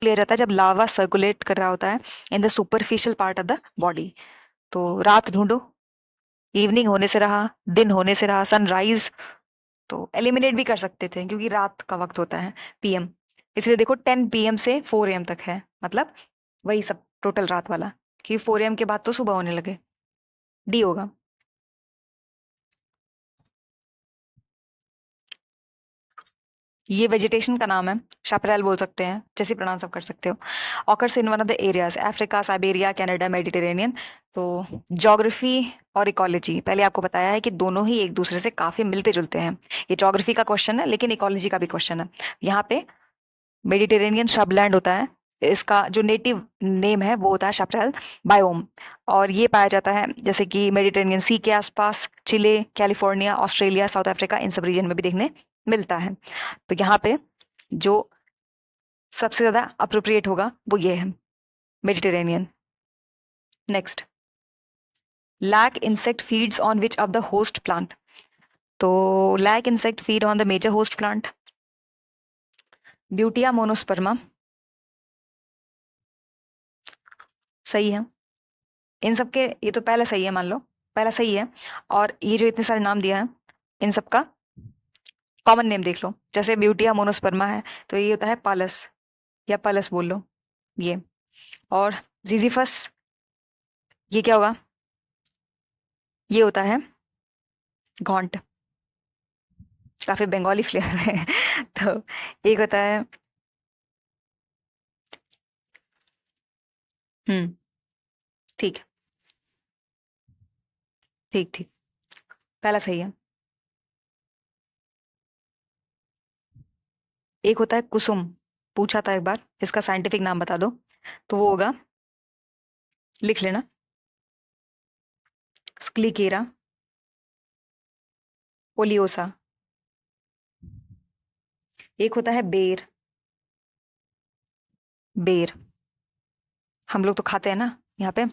लिया जाता है जब लावा सर्कुलेट कर रहा होता है in the superficial part of the body. तो रात ढूंढो, इवनिंग होने से रहा, दिन होने से रहा, सनराइज। तो एलिमिनेट भी कर सकते थे क्योंकि रात का वक्त होता है, पीएम। इसलिए देखो 10 PM से 4 AM तक है, मतलब वही सब टोटल रात वाला, कि 4 AM के बाद तो सुबह होने लगे। डी होगा। ये वेजिटेशन का नाम है, chaparral बोल सकते हैं, जैसे प्रोनाउंस आप कर सकते हो। Occurs in one of the areas Africa, Siberia, Canada, Mediterranean. तो ज्योग्राफी और इकोलॉजी, पहले आपको बताया है कि दोनों ही एक दूसरे से काफी मिलते जुलते हैं। ये ज्योग्राफी का क्वेश्चन है लेकिन इकोलॉजी का भी क्वेश्चन है। यहाँ पे मेडिटेरेनियन श्रबलैंड होता है, इसका जो नेटिव नेम है वो होता है chaparral बायोम। और ये पाया जाता है जैसे कि मेडिटेरेनियन सी के आसपास, चिले, कैलिफोर्निया, ऑस्ट्रेलिया, साउथ अफ्रीका, इन सब रीजन में भी देखने मिलता है। तो यहाँ पे जो सबसे ज्यादा अप्रोप्रिएट होगा वो ये है, Mediterranean. Next, lac insect feeds on which of the host plant. तो lac insect feed on the major host plant, Butea monosperma. सही है। इन सब के, ये तो पहला सही है, मान लो पहला सही है। और ये जो इतने सारे नाम दिया है, इन सब का कॉमन नेम देख लो। जैसे ब्यूटिया मोनोस्पर्मा है तो ये होता है पालस, या पलस बोल लो ये। और जीजीफस, ये क्या होगा? ये होता है घॉन्ट। काफी बंगाली फ्लेवर है तो एक होता है, हम्म, ठीक, ठीक ठीक, पहला सही है। एक होता है कुसुम, पूछा था एक बार, इसका साइंटिफिक नाम बता दो, तो वो होगा, लिख लेना, स्क्लिकेरा ओलियोसा। एक होता है बेर, बेर हम लोग तो खाते हैं ना यहाँ पे,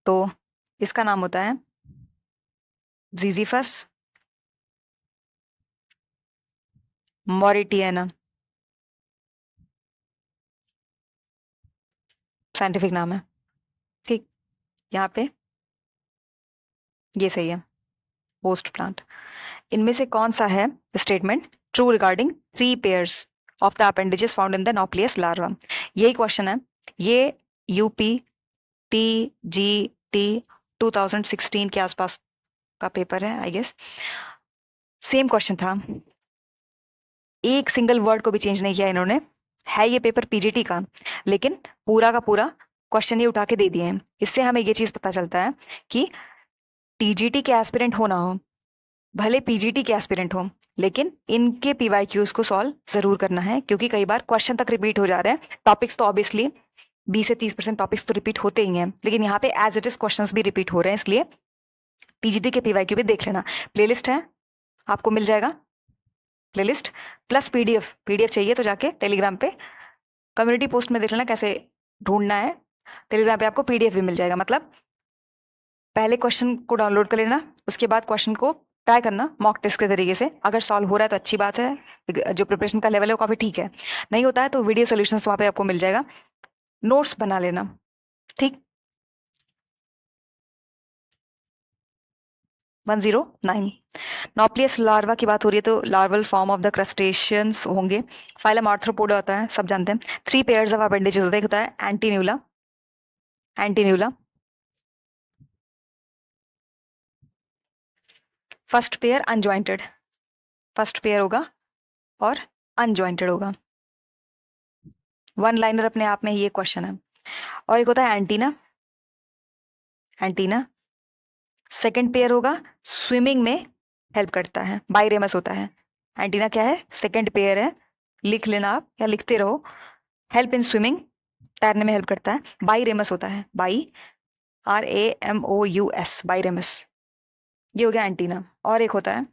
तो इसका नाम होता है जीजीफस मॉरिटियना, साइंटिफिक नाम है। ठीक, यहाँ पे ये सही है, होस्ट प्लांट। इनमें से कौन सा है statement true regarding 3 pairs of the appendages found in the nauplius larva? यही क्वेश्चन है ये, यूपी टी जी टी 2016 के आसपास का पेपर है आई गेस। सेम क्वेश्चन था, एक सिंगल वर्ड को भी चेंज नहीं किया इन्होंने। है ये पेपर पीजीटी का, लेकिन पूरा का पूरा क्वेश्चन ये उठा के दे दिए हैं। इससे हमें ये चीज पता चलता है कि टीजीटी के एस्पिरेंट हो ना हो, भले पीजीटी के एस्पिरेंट हो, लेकिन इनके पीवाईक्यूज को सॉल्व जरूर करना है, क्योंकि कई बार क्वेश्चन तक रिपीट हो जा रहे हैं। टॉपिक्स तो ऑब्वियसली 20 से 30% टॉपिक्स तो रिपीट होते ही हैं, लेकिन यहाँ पे एज इट इज क्वेश्चंस भी रिपीट हो रहे हैं, इसलिए पीजीटी के पीवाईक्यू भी देख लेना। प्लेलिस्ट है, आपको मिल जाएगा प्लेलिस्ट, प्लस पीडीएफ। पीडीएफ चाहिए तो जाके टेलीग्राम पे कम्युनिटी पोस्ट में देख लेना कैसे ढूंढना है। टेलीग्राम पे आपको पीडीएफ भी मिल जाएगा, मतलब पहले क्वेश्चन को डाउनलोड कर लेना, उसके बाद क्वेश्चन को ट्राई करना मॉक टेस्ट के तरीके से। अगर सॉल्व हो रहा है तो अच्छी बात है, जो प्रिपरेशन का लेवल है वो काफी ठीक है। नहीं होता है तो वीडियो सोल्यूशंस वहाँ पे आपको मिल जाएगा, नोट्स बना लेना। ठीक, 109। नॉप्लियस लार्वा की बात हो रही है तो larval form of the crustaceans होंगे। फाइलम आर्थ्रोपोडा होता है, सब जानते हैं। 3 पेयर्स ऑफ अपेंडेजेस होता है, एक होता है एंटीन्यूला, एंटीन्यूला। फर्स्ट पेयर अनजॉइंटेड, फर्स्ट पेयर होगा और अनजॉइंटेड होगा। वन लाइनर अपने आप में ही ये क्वेश्चन है। और एक होता है एंटीना, एंटीना सेकंड पेयर होगा, स्विमिंग में हेल्प करता है, बाइरेमस होता है। एंटीना क्या है? सेकंड पेयर है, लिख लेना आप या लिखते रहो। हेल्प इन स्विमिंग, तैरने में हेल्प करता है। बाइरेमस होता है, बाई RAMOUS, बाइरेमस। ये हो गया एंटीना। और एक होता है,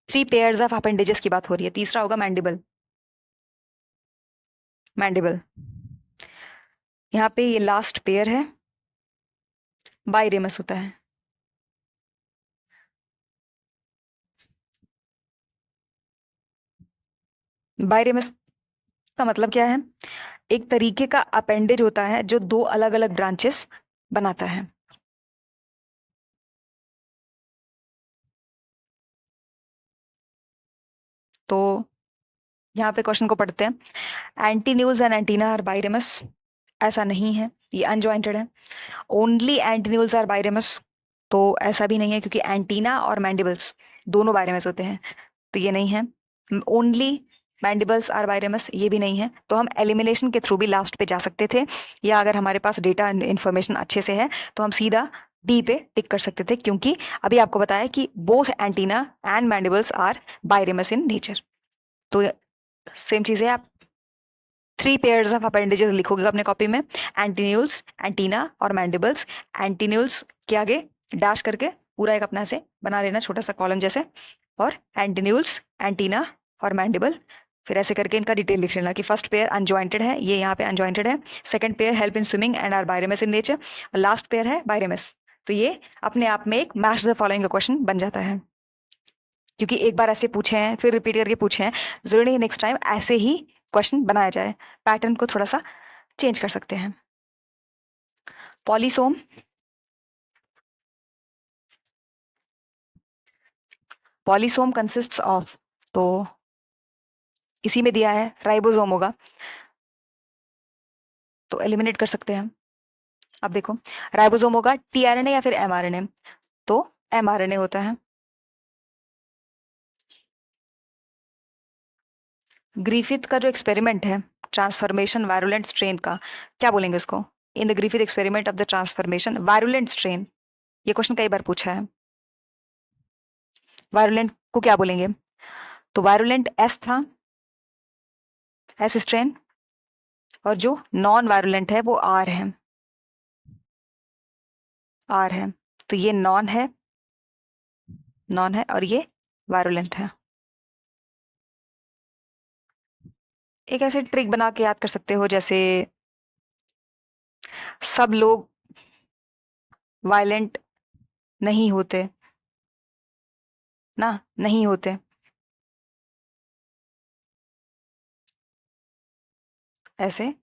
3 पेयर्स ऑफ अपेंडेजेस की बात हो रही है, तीसरा होगा मैंडिबल, मैंडिबल। यहाँ पे ये लास्ट पेयर है, बाइरेमस होता है। बाइरेमस का मतलब क्या है? एक तरीके का अपेंडेज होता है जो दो अलग अलग ब्रांचेस बनाता है। तो यहाँ पे क्वेश्चन को पढ़ते हैं। एंटीन्यूल्स एंड एंटीना आर बाइरेमस, ऐसा नहीं है, ये अनजॉइंटेड है। ओनली एंटीन्यूल्स आर बाइरेमस, तो ऐसा भी नहीं है क्योंकि एंटीना और मैंडिबल्स दोनों बाइरेमस होते हैं, तो ये नहीं है। ओनली मैंडिबल्स आर बाइरेमस, ये भी नहीं है। तो हम एलिमिनेशन के थ्रू भी लास्ट पे जा सकते थे, या अगर हमारे पास डेटा इन्फॉर्मेशन अच्छे से है तो हम सीधा डी पे टिक कर सकते थे, क्योंकि अभी आपको बताया कि both antenna and mandibles are biramous in nature. तो सेम चीज है, आप 3 पेयर्स ऑफ अपेंडेजेस लिखोगे अपने कॉपी में, एंटीन्यूल्स, एंटीना और मैंडिबल्स। एंटीन्यूल्स के आगे डैश करके पूरा एक अपना से बना लेना छोटा सा कॉलम जैसे, और एंटीन्यूल्स, एंटीना और मैंडिबल, फिर ऐसे करके इनका डिटेल लिख लेना कि फर्स्ट पेयर अनजॉइंटेड है, ये यहाँ पे अनजॉइंटेड है। Second pair help in swimming and are biramous in nature, और लास्ट पेयर है बाइरेमस। तो ये अपने आप में एक मैच द फॉलोइंग का क्वेश्चन बन जाता है, क्योंकि एक बार ऐसे पूछे हैं फिर रिपीट करके पूछे हैं, जरूरी नहीं नेक्स्ट टाइम ऐसे ही क्वेश्चन बनाया जाए, पैटर्न को थोड़ा सा चेंज कर सकते हैं। पॉलीसोम, पॉलीसोम कंसिस्ट्स ऑफ, तो इसी में दिया है राइबोसोम होगा, तो एलिमिनेट कर सकते हैं हम। अब देखो, राइबोसोम होगा टीआरएनए या फिर एमआरएनए, तो एमआरएनए होता है। ग्रिफिथ का जो एक्सपेरिमेंट है ट्रांसफॉर्मेशन वायरुलेंट स्ट्रेन का, क्या बोलेंगे उसको? In the Griffith experiment of the transformation virulent strain, ये क्वेश्चन कई बार पूछा है। वायरुलेंट को क्या बोलेंगे? तो वायरुलेंट एस था, एस स्ट्रेन, और जो नॉन वायरुलेंट है वो आर है, आर है। तो ये नॉन है, नॉन है, और ये वायरुलेंट है। एक ऐसे ट्रिक बना के याद कर सकते हो, जैसे सब लोग वायलेंट नहीं होते ना, नहीं होते, ऐसे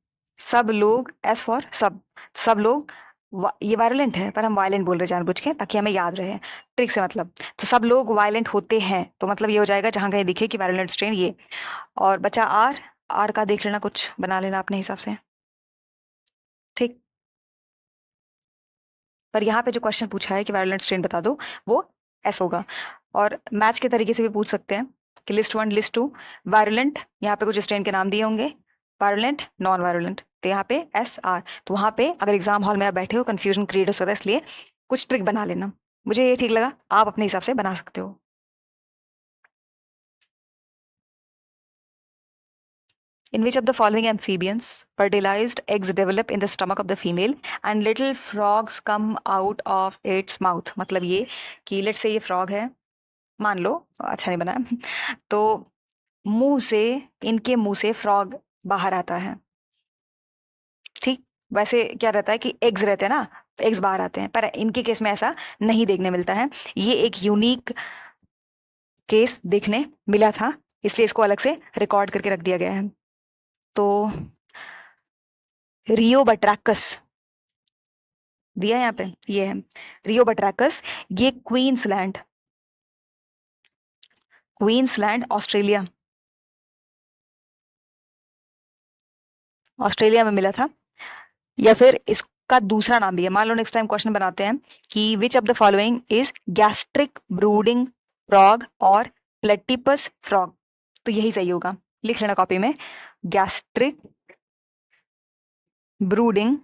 सब लोग, एस फॉर सब, सब लोग ये वायलेंट है पर हम वायलेंट बोल रहे हैं जानबूझ के ताकि हमें याद रहे, ट्रिक से मतलब। तो सब लोग वायलेंट होते हैं, तो मतलब ये हो जाएगा जहां कहीं दिखे कि वायलेंट स्ट्रेन ये। और बचा आर, आर का देख लेना, कुछ बना लेना अपने हिसाब से, ठीक। पर यहाँ पे जो क्वेश्चन पूछा है कि वायलेंट स्ट्रेन बता दो, वो एस होगा। और मैच के तरीके से भी पूछ सकते हैं कि लिस्ट 1 लिस्ट 2, वायलेंट, यहाँ पे कुछ स्ट्रेन के नाम दिए होंगे, वायलेंट, नॉन वायलेंट, तो यहाँ पे एस आर। तो वहां पे अगर एग्जाम हॉल में आप बैठे हो कंफ्यूजन क्रिएट हो सकता है, इसलिए कुछ ट्रिक बना लेना। मुझे ये ठीक लगा, आप अपने हिसाब से बना सकते हो। In which of the following amphibians fertilized eggs develop in the stomach of the female and little frogs come out of its mouth? मतलब ये कि लेट से ये फ्रॉग है, मान लो, अच्छा नहीं बना तो मुंह से, इनके मुंह से फ्रॉग बाहर आता है, ठीक। वैसे क्या रहता है कि एग्स रहते हैं ना, एग्स बाहर आते हैं, पर इनके केस में ऐसा नहीं देखने मिलता है। ये एक यूनिक केस देखने मिला था, इसलिए इसको अलग से रिकॉर्ड करके रख दिया गया है। तो रियो बट्रैकस दिया है यहाँ पे, ये है रियो बट्रैकस, ये क्वींसलैंड, क्वींसलैंड ऑस्ट्रेलिया, ऑस्ट्रेलिया में मिला था। या फिर इसका दूसरा नाम भी है, मान लो नेक्स्ट टाइम क्वेश्चन बनाते हैं कि विच of the following is gastric brooding frog और प्लेटिपस फ्रॉग, तो यही सही होगा, लिख लेना कॉपी में, गैस्ट्रिक ब्रूडिंग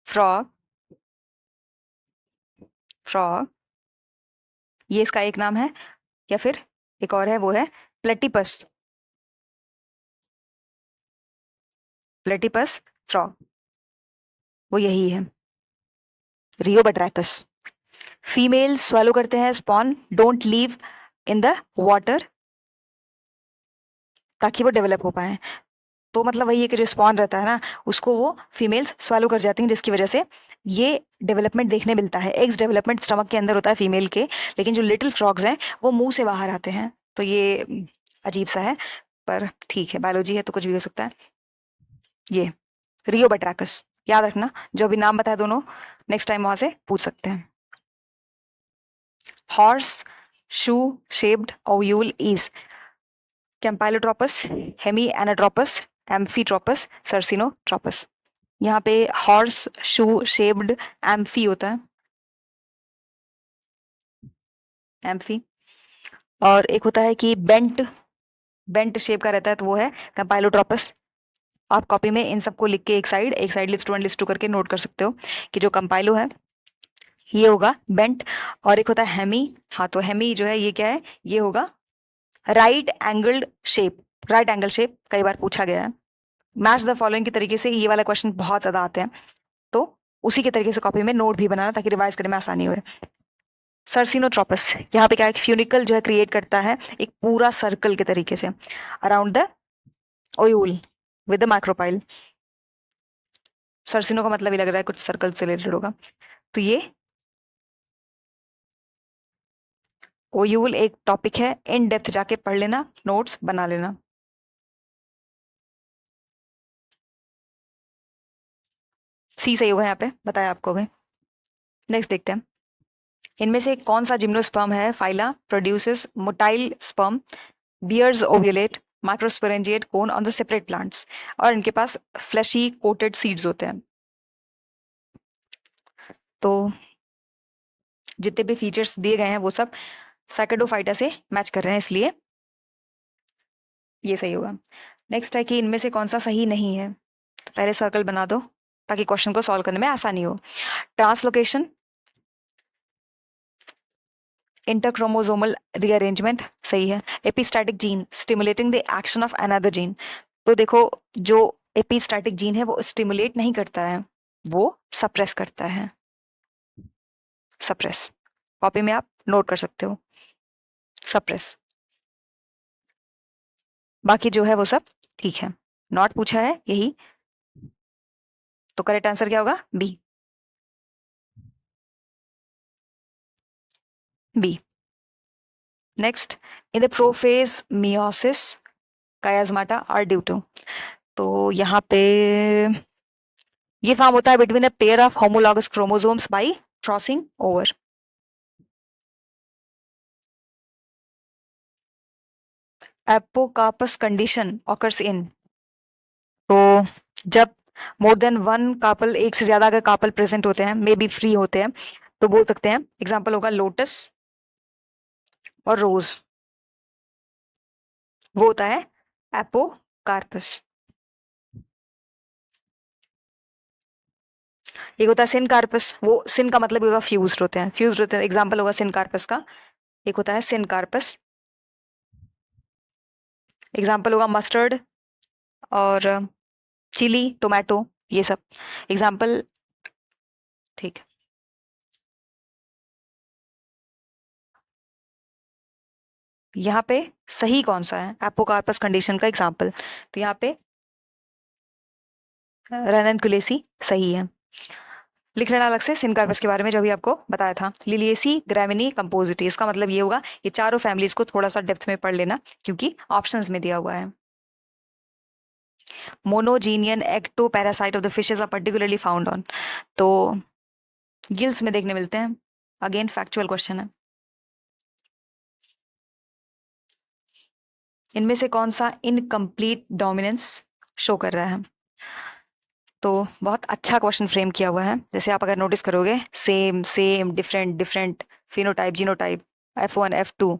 फ्रॉग, फ्रॉग ये इसका एक नाम है, या फिर एक और है वो है प्लेटिपस, प्लेटिपस फ्रॉग, वो यही है रियो बट्रैकस। फीमेल स्वेलो करते हैं spawn, don't leave in the water, ताकि वो डेवलप हो पाए। तो मतलब वही है कि जो स्पॉन रहता है ना, उसको वो फीमेल्स स्वेलो कर जाती हैं, जिसकी वजह से ये डेवलपमेंट देखने मिलता है। एग्स डेवलपमेंट स्टमक के अंदर होता है फीमेल के, लेकिन जो लिटिल फ्रॉग्स हैं वो मुंह से बाहर आते हैं। तो ये अजीब सा है, पर ठीक है, बायोलॉजी है तो कुछ भी हो सकता है। ये रियोबैट्रैकस, याद रखना, जो भी नाम बताया दोनों, नेक्स्ट टाइम वहां से पूछ सकते हैं। Horseshoe shaped ovule is campylotropous, hemi anatropous, amphitropous, circinotropous. यहाँ पे हॉर्स शू शेप्ड एम्फी होता है, एम्फी। और एक होता है कि बेंट, बेंट शेप का रहता है, तो वो है कैम्पाइलोट्रोपस। आप कॉपी में इन सबको लिख के एक साइड लिस्ट 1 लिस्ट 2 करके नोट कर सकते हो कि जो कंपाइलो है ये होगा बेंट। और एक होता है हेमी, हाँ तो हेमी जो है ये क्या है, ये होगा right angled shape, right angle shape कई बार पूछा गया है। मैच द फॉलोइंग के तरीके से ये वाला क्वेश्चन बहुत ज्यादा आते हैं, तो उसी के तरीके से कॉपी में नोट भी बनाना ताकि रिवाइज करने में आसानी हो। सर्सिनोट्रोपस, यहाँ पे क्या है, फ्यूनिकल जो है क्रिएट करता है एक पूरा सर्कल के तरीके से around the ovule with the micropyle. Circino का मतलब ही लग रहा है कुछ सर्कल से रिलेटेड होगा, तो ये ओयूल एक टॉपिक है, इन डेप्थ जाके पढ़ लेना, नोट्स बना लेना। सी सही होगा यहाँ पे, बताया आपको भी। नेक्स्ट देखते हैं, इनमें से कौन सा जिम्नोस्पर्म है, phyla produces motile sperm, bears ovulate, microsporangiate cone on the separate plants. और इनके पास फ्लैशी कोटेड सीड्स होते हैं। तो जितने भी फीचर्स दिए गए हैं वो सब साइकेडोफाइटा से मैच कर रहे हैं, इसलिए ये सही होगा। नेक्स्ट है कि इनमें से कौन सा सही नहीं है, तो पहले सर्कल बना दो ताकि क्वेश्चन को सॉल्व करने में आसानी हो। ट्रांसलोकेशन, इंटरक्रोमोसोमल रीअरेंजमेंट सही है। Epistatic gene stimulating the action of another gene, तो देखो जो एपिस्टैटिक जीन है वो स्टिमुलेट नहीं करता है, वो सप्रेस करता है, सप्रेस। कॉपी में आप नोट कर सकते हो, सप्रेस। बाकी जो है वो सब ठीक है, नॉट पूछा है यही, तो करेक्ट आंसर क्या होगा, B, B. Next, in the prophase meiosis chiasmata are due to, तो यहाँ पे ये फॉर्म होता है between a pair of homologous chromosomes by crossing over. Apocarpous condition occurs in, तो जब मोर देन वन कार्पल, एक से ज्यादा अगर कार्पल प्रेजेंट होते हैं, मे बी फ्री होते हैं, तो बोल सकते हैं, एग्जांपल होगा लोटस और रोज, वो होता है एपोकार्पस। एक होता है सिनकार्पस, वो सिन का मतलब होगा फ्यूज्ड होते हैं, फ्यूज्ड होते हैं, एग्जांपल होगा सिनकार्पस का। एक होता है सिनकार्पस, एग्जांपल होगा मस्टर्ड और चिली टोमेटो, ये सब एग्जांपल, ठीक है। यहाँ पे सही कौन सा है एपोकार्पस कंडीशन का एग्जांपल, तो यहाँ पे रैननकुलेसी सही है। लिख लेना अलग से सिनकार्पस के बारे में जो भी आपको बताया था, लिलिएसी ग्रेविनी कंपोजिटी, इसका मतलब ये होगा ये चारों फैमिलीज को थोड़ा सा डेप्थ में पढ़ लेना क्योंकि ऑप्शंस में दिया हुआ है। Monogenean ectoparasite of the fishes are particularly found on, तो गिल्स में देखने मिलते हैं, अगेन फैक्चुअल क्वेश्चन है। इनमें से कौन सा इनकम्प्लीट डोमिनेंस शो कर रहा है, तो बहुत अच्छा क्वेश्चन फ्रेम किया हुआ है। जैसे आप अगर नोटिस करोगे, same same different different, phenotype genotype, F1 F2,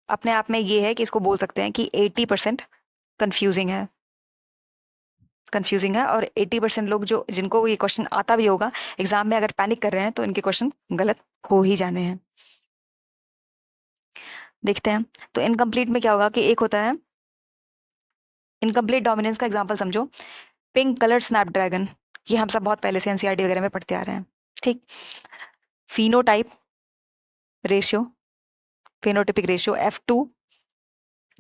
अपने आप में ये है कि इसको बोल सकते हैं कि 80% कंफ्यूजिंग है, कंफ्यूजिंग है। और 80% लोग जो जिनको ये क्वेश्चन आता भी होगा एग्जाम में, अगर पैनिक कर रहे हैं तो इनके क्वेश्चन गलत हो ही जाने हैं। देखते हैं, तो इनकम्प्लीट में क्या होगा कि एक होता है इनकम्प्लीट डोमिनेंस का एग्जांपल समझो, पिंक कलर स्नैपड्रैगन, ये हम सब बहुत पहले से एनसीईआरटी वगैरह में पढ़ते आ रहे हैं, ठीक। Phenotype ratio, phenotypic ratio F2,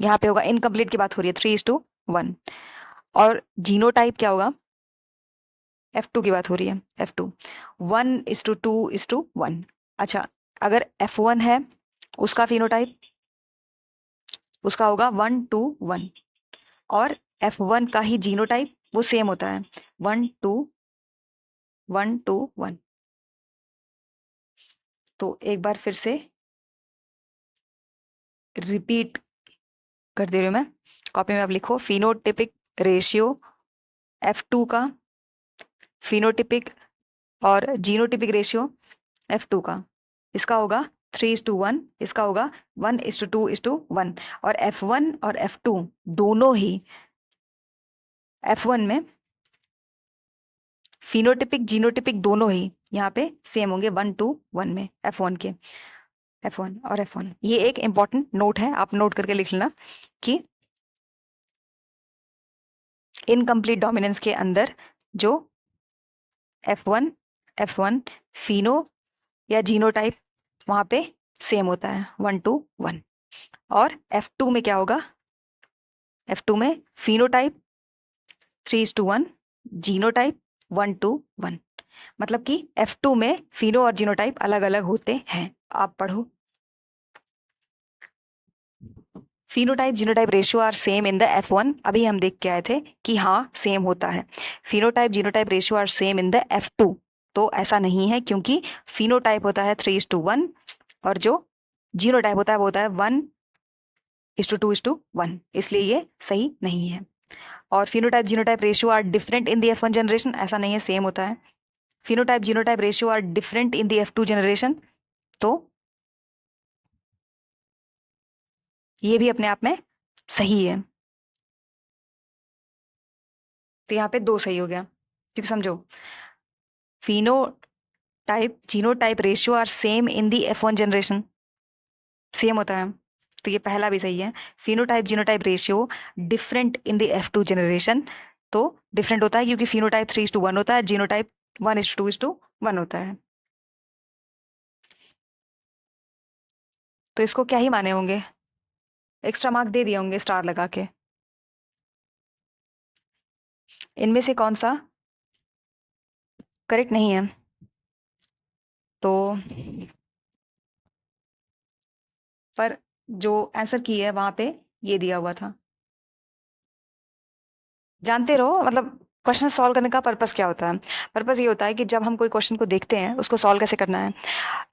यहाँ पे होगा, इनकम्प्लीट की बात हो रही है, 3:1। और जीनोटाइप क्या होगा, F2 की बात हो रही है, F2 1:2:1। अच्छा, अगर F1 है उसका फिनोटाइप, उसका होगा 1:1, और F1 का ही जीनोटाइप वो सेम होता है 1 2 1 2 1। तो एक बार फिर से रिपीट कर दे रही हूँ मैं, कॉपी में आप लिखो फिनोटिपिक रेशियो F2 का, फिनोटिपिक और जीनोटिपिक रेशियो F2 का, इसका होगा 3:1, इसका होगा 1:2:1। और F1 और F2 दोनों ही, F1 में फिनोटिपिक जीनोटिपिक दोनों ही यहाँ पे सेम होंगे 1:1 में, F1 के, F1 और F1। ये एक इंपॉर्टेंट नोट है, आप नोट करके लिख लेना कि इनकम्प्लीट डोमिनेंस के अंदर जो F1 फिनो या जीनोटाइप वहां पे सेम होता है 1:1। और F2 में क्या होगा, F2 में फिनोटाइप 3:1, जीनोटाइप 1:1। मतलब कि F2 में फिनो और जीनोटाइप अलग अलग होते हैं। आप पढ़ो, phenotype genotype ratio are same in the F1। अभी हम देख के आए थे कि हाँ सेम होता है। Phenotype genotype ratio are same in the F2। तो ऐसा नहीं है, क्योंकि फिनोटाइप होता है 3:1 और जो जीनोटाइप होता है वो होता है 1:2:1, इसलिए ये सही नहीं है। और phenotype genotype ratio are different in the F1 generation, ऐसा नहीं है, सेम होता है। Phenotype genotype ratio are different in the F2 generation, तो ये भी अपने आप में सही है। तो यहाँ पे 2 सही हो गया, क्योंकि समझो phenotype genotype ratio are same in the F1 generation, same होता है, तो ये पहला भी सही है। Phenotype genotype ratio different in the F2 generation, तो डिफरेंट होता है क्योंकि फिनोटाइप 3:1 होता है, जीनोटाइप 1:2:1 होता है। तो इसको क्या ही माने होंगे, एक्स्ट्रा मार्क दे दिए होंगे स्टार लगा के। इनमें से कौन सा करेक्ट नहीं है, तो पर जो आंसर की है वहां पे ये दिया हुआ था। जानते रहो, मतलब क्वेश्चन सॉल्व करने का पर्पस क्या होता है। पर्पस ये होता है कि जब हम कोई क्वेश्चन को देखते हैं उसको सॉल्व कैसे करना है,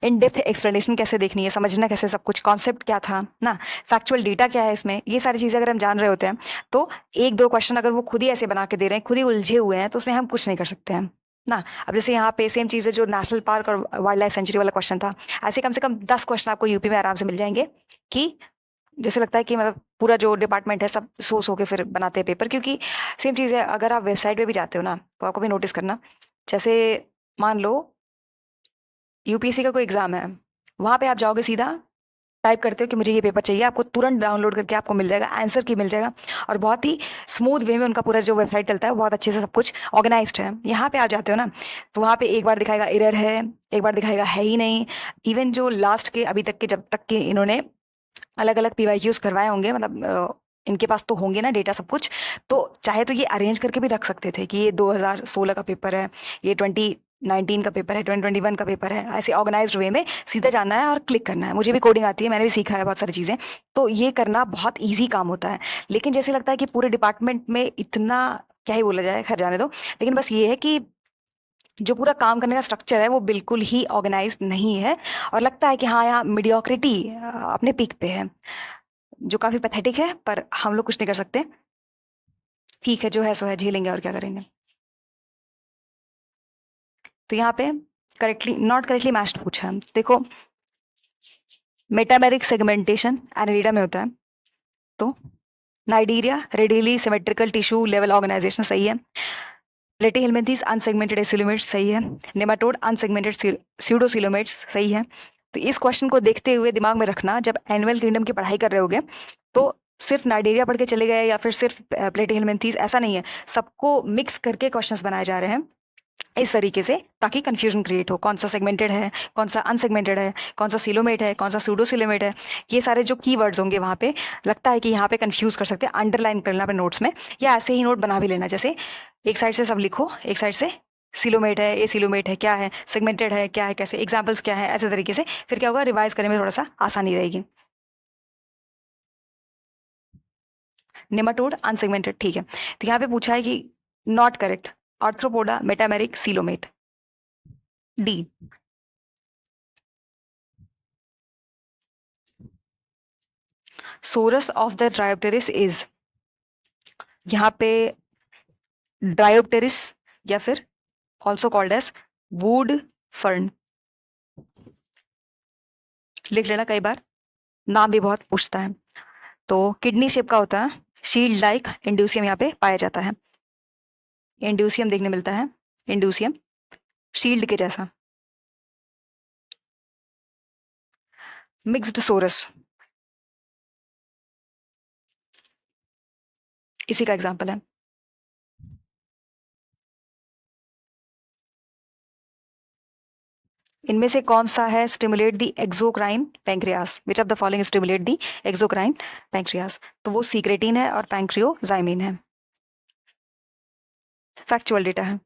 इन डेप्थ एक्सप्लेनेशन कैसे देखनी है, समझना कैसे सब कुछ, कॉन्सेप्ट क्या था ना, फैक्चुअल डेटा क्या है इसमें, ये सारी चीजें अगर हम जान रहे होते हैं तो एक दो क्वेश्चन अगर वो खुद ही ऐसे बना के दे रहे हैं, खुद ही उलझे हुए हैं, तो उसमें हम कुछ नहीं कर सकते हैं ना। अब जैसे यहाँ पे सेम चीज़ है, जो नेशनल पार्क और वाइल्ड लाइफ सेंचुरी वाला क्वेश्चन था, ऐसे कम से कम 10 क्वेश्चन आपको यूपी में आराम से मिल जाएंगे कि जैसे लगता है कि मतलब पूरा जो डिपार्टमेंट है सब सोच होके फिर बनाते हैं पेपर। क्योंकि सेम चीज़ है, अगर आप वेबसाइट पे भी जाते हो ना तो आपको भी नोटिस करना, जैसे मान लो यूपीएससी का कोई एग्जाम है, वहां पे आप जाओगे सीधा टाइप करते हो कि मुझे ये पेपर चाहिए, आपको तुरंत डाउनलोड करके आपको मिल जाएगा, आंसर की मिल जाएगा, और बहुत ही स्मूथ वे में उनका पूरा जो वेबसाइट चलता है बहुत अच्छे से सब कुछ ऑर्गेनाइज्ड है। यहाँ पे आप जाते हो ना तो वहाँ पे एक बार दिखाएगा एरर है, एक बार दिखाएगा है ही नहीं। इवन जो लास्ट के अभी तक के, जब तक के इन्होंने अलग अलग पीवाईक्यूज करवाए होंगे, मतलब इनके पास तो होंगे ना डेटा सब कुछ, तो चाहे तो ये अरेंज करके भी रख सकते थे कि ये 2016 का पेपर है, ये 2019 का पेपर है, 2021 का पेपर है, ऐसे ऑर्गेनाइज्ड वे में सीधा जाना है और क्लिक करना है। मुझे भी कोडिंग आती है, मैंने भी सीखा है बहुत सारी चीज़ें, तो ये करना बहुत ईजी काम होता है। लेकिन जैसे लगता है कि पूरे डिपार्टमेंट में इतना क्या ही बोला जाए, खैर जाने दो। लेकिन बस ये है कि जो पूरा काम करने का स्ट्रक्चर है वो बिल्कुल ही ऑर्गेनाइज्ड नहीं है, और लगता है कि हाँ यहाँ मीडियोक्रिटी अपने पीक पे है, जो काफी पैथेटिक है, पर हम लोग कुछ नहीं कर सकते। ठीक है, जो है सो है, झेलेंगे और क्या करेंगे। तो यहाँ पे करेक्टली नॉट करेक्टली मैच्ड पूछा है, देखो मेटामेरिक सेगमेंटेशन एनालिडा में होता है, तो Cnidaria radially symmetrical tissue level organisation सही है, प्लेटीहेल्मिन्थीज अनसेगमेंटेड एसिलोमेट्स सही है, नेमाटोड अनसेगमेंटेड स्यूडोसिलोमेट्स सही है। तो इस क्वेश्चन को देखते हुए दिमाग में रखना, जब एनुअल किंगडम की पढ़ाई कर रहे होगे तो सिर्फ नाइडीरिया पढ़ के चले गए या फिर सिर्फ प्लेटीहेल्मिन्थीज, ऐसा नहीं है, सबको मिक्स करके क्वेश्चंस बनाए जा रहे हैं इस तरीके से, ताकि कंफ्यूजन क्रिएट हो, कौन सा सेगमेंटेड है, कौन सा अनसेगमेंटेड है, कौन सा सिलोमेट है, कौन सा सूडोसिलोमेट है। ये सारे जो कीवर्ड्स होंगे वहाँ पे लगता है कि यहाँ पे कंफ्यूज कर सकते हैं, अंडरलाइन कर लेना अपने नोट्स में, या ऐसे ही नोट बना भी लेना, जैसे एक साइड से सब लिखो, एक साइड से सिलोमेट है, ये सिलोमेट है क्या है, सेगमेंटेड है क्या है, कैसे एग्जाम्पल्स क्या है, ऐसे तरीके से फिर क्या होगा, रिवाइज करने में थोड़ा सा आसानी रहेगी। नेमाटोड अनसेगमेंटेड, ठीक है। तो यहाँ पे पूछा है कि not correct, arthropoda metameric coelomate, D. Sorus of the dryopteris is, यहाँ पे ड्रायोप्टेरिस या फिर also called as wood fern, लिख लेना, कई बार नाम भी बहुत पूछता है। तो किडनी शेप का होता है, शील्ड लाइक इंड्यूसियम यहाँ पे पाया जाता है, इंड्यूसियम देखने मिलता है, इंड्यूसियम शील्ड के जैसा। मिक्स्ड सोरस इसी का एग्जाम्पल है। इनमें से कौन सा है stimulate the exocrine pancreas, which of the following stimulate the exocrine pancreas? तो वो सीक्रेटिन है और पैंक्रियोजाइमिन है, फैक्चुअल डेटा है।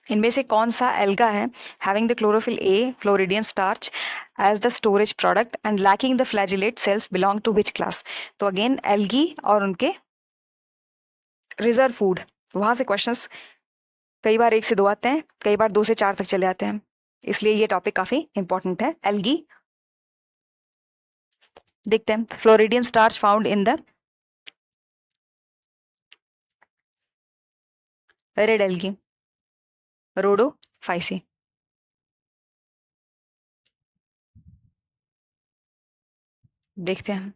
इनमें से कौन सा एल्गा है having the chlorophyll a floridean starch as the storage product and lacking the flagellate cells belong to which class? तो अगेन एल्गी और उनके रिजर्व फूड, वहां से क्वेश्चंस कई बार 1 से 2 आते हैं, कई बार 2 से 4 तक चले आते हैं, इसलिए ये टॉपिक काफी इंपॉर्टेंट है। एल्गी देखते हैं, floridean starch found in the red algae, Rhodophyceae. देखते हैं,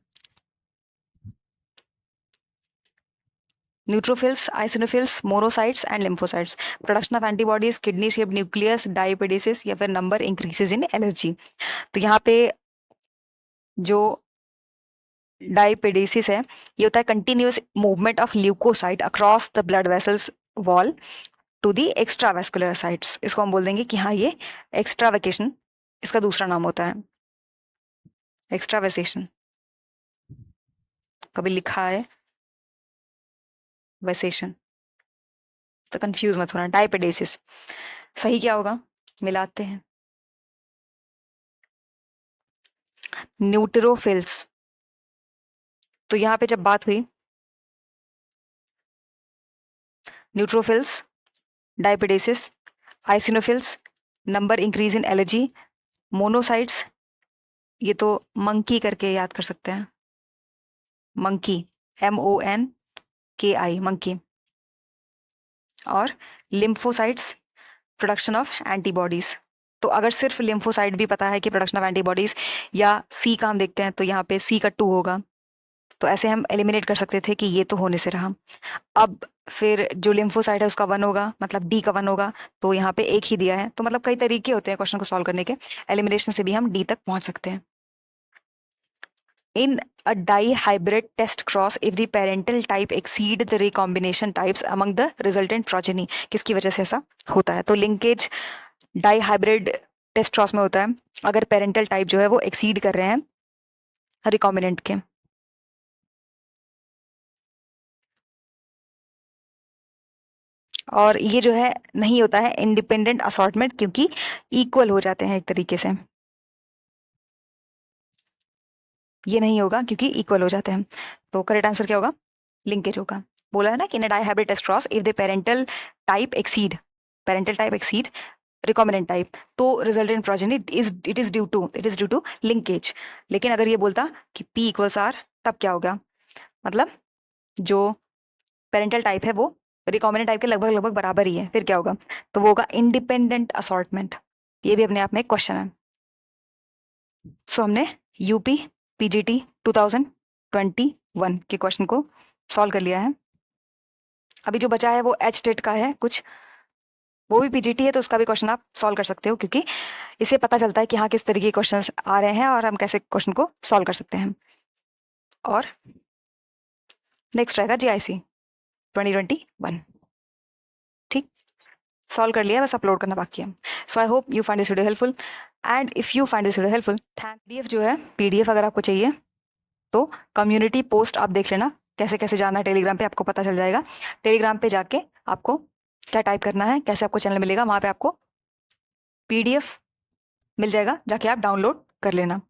neutrophils, eosinophils, monocytes and lymphocytes, production of antibodies, kidney shaped nucleus, diapedesis या फिर number increases in allergy। तो यहाँ पे जो डायपेडेसिस है ये होता है continuous movement of leukocyte across the blood vessels wall to the extravascular sites. इसको हम बोल देंगे कि हाँ ये एक्स्ट्रावेकेशन इसका दूसरा नाम होता है, एक्स्ट्रावेसेशन। कभी लिखा है वेसेशन तो कंफ्यूज मत होना, डायपेडेसिस सही क्या होगा, मिलाते हैं। न्यूट्रोफिल्स, तो यहाँ पे जब बात हुई neutrophils, diapedesis, eosinophils, number increase in allergy, monocytes, ये तो मंकी करके याद कर सकते हैं, मंकी MONKI मंकी, और लिम्फोसाइट्स प्रोडक्शन ऑफ एंटीबॉडीज। तो अगर सिर्फ लिम्फोसाइट भी पता है कि प्रोडक्शन ऑफ एंटीबॉडीज या सी का हम देखते हैं तो यहाँ पे सी का 2 होगा, तो ऐसे हम एलिमिनेट कर सकते थे कि ये तो होने से रहा। अब फिर जो लिम्फोसाइट है उसका 1 होगा, मतलब डी का 1 होगा, तो यहाँ पे 1 ही दिया है। तो मतलब कई तरीके होते हैं क्वेश्चन को सॉल्व करने के, एलिमिनेशन से भी हम डी तक पहुंच सकते हैं। In a dihybrid test cross, if the parental type exceed the recombination types among the resultant progeny, किसकी वजह से ऐसा होता है? तो लिंकेज डाइहाइब्रिड टेस्ट क्रॉस में होता है अगर पेरेंटल टाइप जो है वो एक्सीड कर रहे हैं रिकॉम्बिनेंट के। और ये जो है नहीं होता है इंडिपेंडेंट असॉर्टमेंट, क्योंकि इक्वल हो जाते हैं एक तरीके से, ये नहीं होगा क्योंकि इक्वल हो जाते हैं। तो करेक्ट आंसर क्या होगा, लिंकेज होगा। बोला है ना कि in a dihybrid test cross if the parental type exceed recombinant type, तो resultant progeny it is due to linkage. लेकिन अगर ये बोलता कि P इक्वल्स R, तब क्या होगा, मतलब जो पेरेंटल टाइप है वो रिकॉम्बिनेंट टाइप के लगभग लगभग बराबर ही है, फिर क्या होगा, तो वो होगा इंडिपेंडेंट असॉर्टमेंट। ये भी अपने आप में एक क्वेश्चन है। सो हमने यूपी PGT 2021 के क्वेश्चन को सॉल्व कर लिया है। अभी जो बचा है वो HTET का है कुछ, वो भी PGT है, तो उसका भी क्वेश्चन आप सॉल्व कर सकते हो, क्योंकि इससे पता चलता है कि हाँ किस तरीके के क्वेश्चंस आ रहे हैं और हम कैसे क्वेश्चन को सॉल्व कर सकते हैं। और नेक्स्ट रहेगा GIC 2021, ठीक, सॉल्व कर लिया, बस अपलोड करना बाकी है। So I hope you find this video helpful, and if you find this video helpful, PDF जो है, PDF अगर आपको चाहिए तो कम्युनिटी पोस्ट आप देख लेना, कैसे कैसे जाना है टेलीग्राम पे आपको पता चल जाएगा। टेलीग्राम पे जाके आपको क्या टाइप करना है, कैसे आपको चैनल मिलेगा, वहां पे आपको PDF मिल जाएगा, जाके आप डाउनलोड कर लेना।